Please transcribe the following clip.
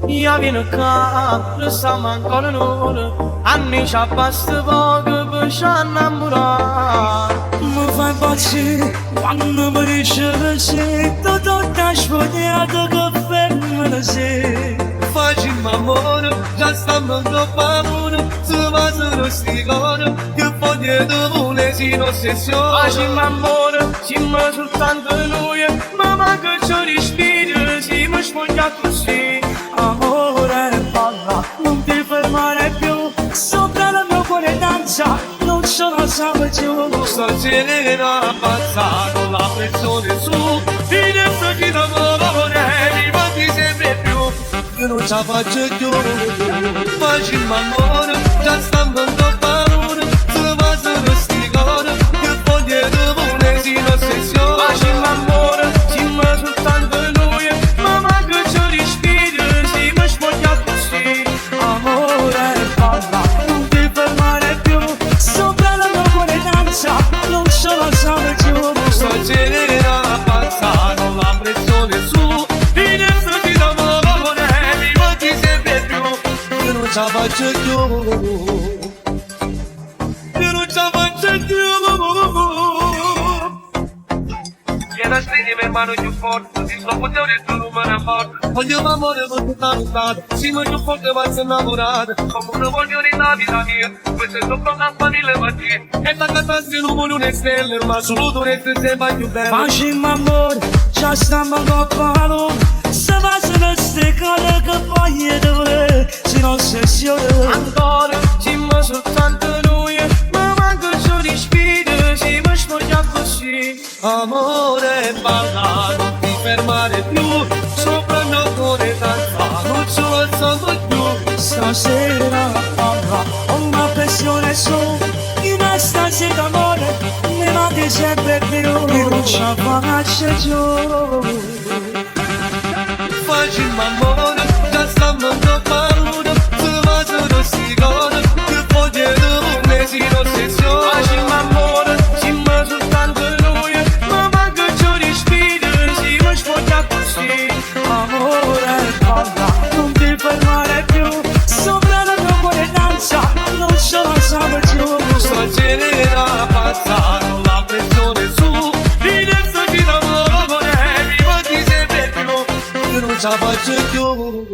Io viene qua, lo stiamo ancora un'ora, anni ci abbasta poco per ci innamorare. Mi fa impazzire quando mi dice così, tutto sfogliato che ferma da sé. Facciamo amore, già stiamo in paura, se va solo sti cuore, che foglie di vuole si ossessione. Facciamo amore, siamo soltanto noi, ma manca c'è respiro, siamo sfogliati così. Amore, balla, non ti fermare più, sopra il mio cuore danza, non ce la sape più. Sto generando avanzato la pressione su, finestra chi da muovere, mi manchi sempre più. Io non ce la faccio più, facciamo amore, già stiamo in paura, se va solo sti cuore, che foglie di vuole si ossessione. Facciamo amore, siamo soltanto noi, ma manca c'è respiro, siamo sfogliati così. Amore, balla, non ti fermare più, sopra il mio cuore danza, non ce la sape più. Sto generando avanzato la pressione su, finestra chi da muovere, mi manchi sempre più. Io non ce la faccio più, io non ce la faccio più. Vieni a stringere mano più forte, ti sto potendo il tuo numero forte. Voglio un amore con tutta l'usata, siamo più forte ma sei innamorata. Come una voglio nella vita mia, questo è sopra una famiglia magia. E da casa si non vuole una stella, ma solo tu resti sempre più bella. Facciamo amore, già stiamo con parole, se va solo ste cose che voglio dove si non ossessione. Ancora, siamo soltanto noi, ma manca c'è respiro, siamo sfogliati così. Amore, balla, non ti fermare più, sopra il mio cuore danza, non ci alzamo più. Stasera parla, ho una pressione su, in una stanza d'amore, mi manchi sempre più. Io non ce la faccio più. Facciamo amore, già stiamo in paura, se va solo sti cuore, che foglie di vuole si ossessione. Facciamo amore, siamo soltanto noi, ma manca c'è respiro, siamo sfogliati così. Amore, balla, non ti fermare più, sopra il mio cuore danza, non ce la sape più. Sto generando avanzato la pressione su, finestra chi da muovere, mi manchi sempre più. Io non ce la faccio più.